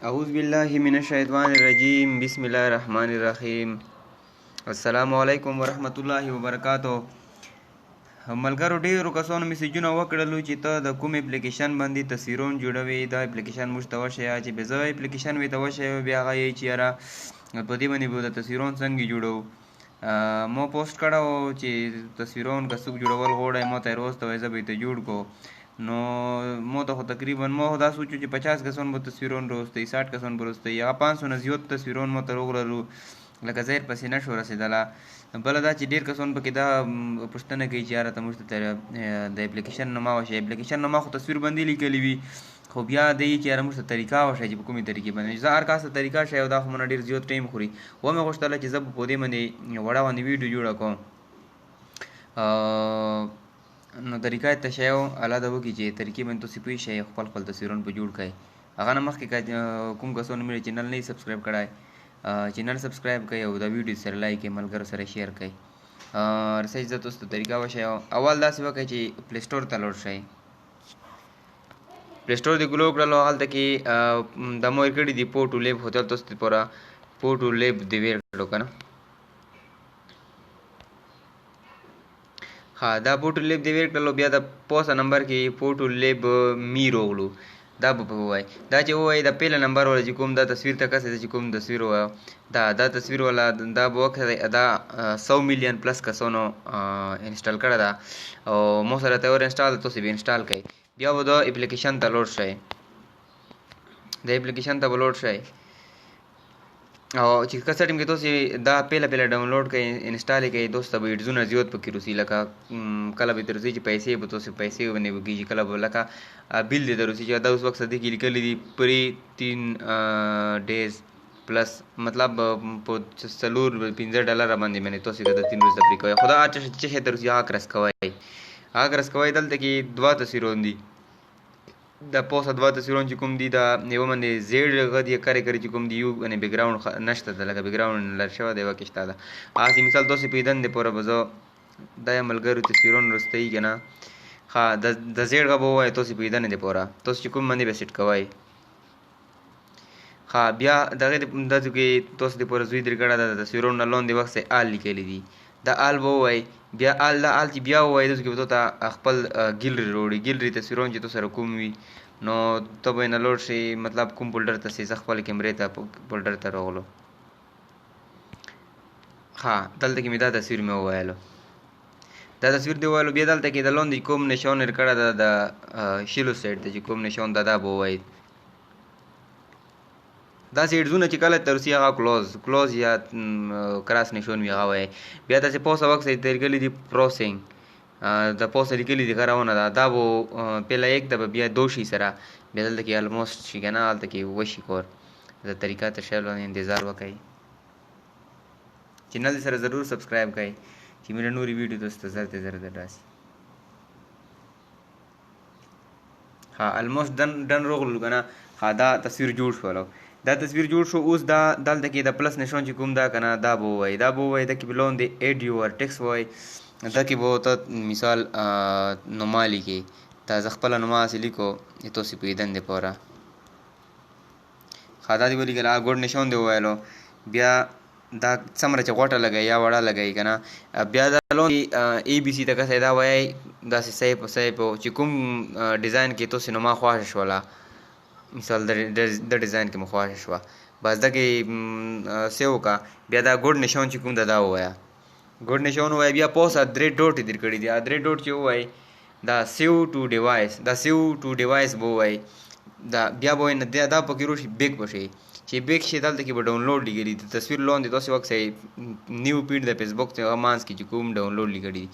اعوذ بالله من الشیطان الرجیم بسم الله الرحمن الرحیم السلام علیکم ورحمت الله وبرکاتہ ملګرو ډیرو کسانو میسیجونه وکړلو چې ته د کوم اپلیکیشن باندې تصویرونه جوړوي دا اپلیکیشن موږ ته وښیه چې به زه اپلیکیشن وی ته وښیه بیا هغه یې چې یاره په دې باندې به د تصویرونه څنګه جوړو مو پوسټ کړو چې تصویرونه که څوک جوړول غواړي ما ته یې راوسته وایي زه به یې ته جوړ کړو نو مو ته خو تقریبا ما خو دا سوچو چې 50 کسان به تصویرونه راوستئ 60 کسان به راوستئ یا 500 نه زیات تصویرونه مو ته راغللو لکه زیر پسې نه شو رسېدله بله دا چې ډېر کسان پکې دا پوښتنه کوي چې یاره ته موږ ته د اپلیکیشن نوما وښیه اپلیکیشن نوما خو تصویر باندې لیکلي وي خو بیا دی چې یاره موږ ته طریقه وښیه چې په کومې طریقې باندې زه هر کاس ته طریقه ښیي او دا خو مونه ډېر زیات ټایم خوري ومې غوښتله چې زه به په دې باندې وړه باندې ویډیو جوړه کوم نو طریقه یې ته شی الله ده وکړي چې طریقې باندې تاسې پوه شئ خپل خپل تصویرونه په جوړ کړئ هغه نه مخکې کوم کسانو مې چینل نه سبسکرایب کړی چینل سبسکرایب کړئ او دا ویډیو سره لایک کړئ ملګرو سره شیر کړئ رسۍ زه تاسو ته طریقه وښیم اول داسې وکړئ چې پلی سټور ته لوډ شئ پلی سټور دې ګلو کړلو هلته کې دا مو کړي دي فوټولیب هوټل تاسو ته پوره فوټولیب دې ویل کړو که نه ها دا فوټولیب دی ویل کړلو بیا د پوسه نمبر کې فوټولیب می راغلو دا به ووایي دا چې ووایي د پیله نمبر والا چې کوم دا تصویر ته کسې چې کوم تصویر ووایو دا تصویر والا دا به وکړی دا 100 میلیون پلس کسانو انسټال کړی ده او مو سره ته ور انسټال تاسې به انسټال کړئ بیا به د اپلیکیشن ته لوډ شئ د اپلیکیشن ته به لوډ شئ او چې کسه ټیم کې تاسې دا پیله ډاونلوډ کړئ انسټال یې کړئ دوست ته به ایډزونه زیات پکې روسي لکه کله به تر روسي چې پیسې به تاسې پیسې باندې به کېږي کله به لکه بیل دی د روسي چې دا اوس وخت دې کې لیکلي دي پرې 3 ډیز پلس مطلب په 4-5 ډالره باندې تاسې که د 3 ورځې پرې کوئ خو دا چې شی تر روسي هغه رس کوئ هغه رس کوئ دلته کې 2 تصویرونه دي د پوسه 2 تصویرونه چې کوم دي دا یوه باندې زیړ غد یې کرې کرې چې کوم دي یو باندې بیکګراوند نشته ده لکه بیکګراوند لر شوی دی یوه کې شته ده هسې مثال تاسې په دندې پوره به زه دا یې ملګرو تصویرونه وروستوي که نه ښه د زیړ غ به ووایه تاسې په دندې پوره تاسو چې کوم باندې به سیټ کوئ ښه بیا دغې داسې کې تاسو د پوره زوی درې کړه ده د تصویرونو نه لاندې وخت یې آل لیکلی دي دا آل به ووایي بیا آل دا آل چې بیا ووایي داسې کې به ته خپل ګیلري راوړي ګیلري تصویرونه چې تو سره کوم وي نو ته به یې نه لوډ شي مطلب کوم فولډر ته سي زه خپل کیمرې ته فولډر ته راغلو ها دلته کې مې دا تصویر مې وویلو دا تصویر دی وویلو بیا دلته کې د لاندې کوم نشان یې کړی ده د شیلو سایډ ته چې کوم نشان ده دا به ووایي داسې ایډزونه چې کله تر روسي هغه کلوز یا کراس نشون وي هغه وایي بیا داسې پوسه وخت یې تېرګلي دي پروسینګ د پوسه لیکلي دي غرونه ده دا به پیله یک ده به بیا 2 شي سره بیا دلته کې الموسټ شي که نه هلته کې وشي کور د طریقه ته شی باندې انتظار وکړئ چینل سره ضرور سبسکرایب کړئ چې مې نورې ویډیو تاسو ته زر ته زر راسي ها الموسټ ډن راغلو که نه ها دا تصویر جوړ شولو دا تصویر جوړ شو اوس دا دلته کې د پلس نشان چې کوم دا که نه دا به ووایي دا به ووایي دا کې به لاندې ایډ یور ټیکس وایي دا کې به ته مثال نوما لیکې دا زه خپله نوما هسې لیکو تاسې پوهېدن دی پوره ښه دا دې ولیکل ګوډ نشان دی وویلو بیا دا څومره چې غوټه لګوي یا وړه لګوي که نه بیا دا لاندې ای بي سی ته کسی دا وایي داسې صحیح په صحیح په چې کوم ډیزاین کې تاسې نوما خوښه شوله مثال د ډیزاین کې مو خوښه شوه بس دا کې سیو وکړه بیا دا ګوډ نشان چې کوم ده دا ووایه ګوډ نشان ووایي بیا پوسه 3 ډوټ یې در کړي دي 3 ډوټ چې ووایي دا سیو ټو ډیوایس دا سیو ټو ډیوایس به ووایي دا بیا به وایي نه دا پکې روشي بیک به شي چې بیک شي دلته کې به ډاونلوډ لیکلي د تصویر لاندې داسې وخت صحیح نیو پیډ د فیسبوک ته هغه مانځ کې چې کوم ډاونلوډ لیکلي دي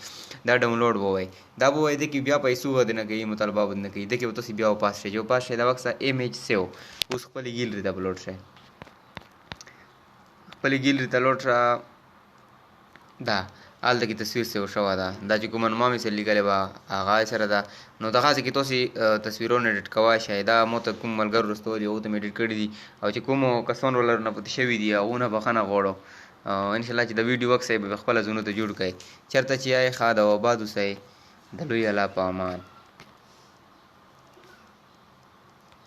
دا ډاونلوډ به ووایي دا به وایي دې کې بیا پیسو ود نه کوي مطالبه ود نه کوي دې کې به تاسې بیا وپاس شئ چې وپاس شئ دا وخت ایمیج سیو اوس خپلې ګیلري ته به لوډ شئ خپلې ګیلري ته لوډ شه دا هلته کې تصویر سیو شوې ده دا چې کومه نوما مې سره لیکلې وه هغه سره ده نو دغسې کې تاسې تصویرونه ایډیټ کوای شئ دا مو ته کوم ملګرو رستولي هغو ته مې ایډیټ کړي دي او چې کومو کسانو ولر نه پاتې شوي دي هغو نه بخښنه غواړو انشاءالله چې د ویډیو وخت صحیح به خپله ځونو ته جوړ کړئ چېرته چې یې ښه ده او آباد اوسئ د لوی الله په امان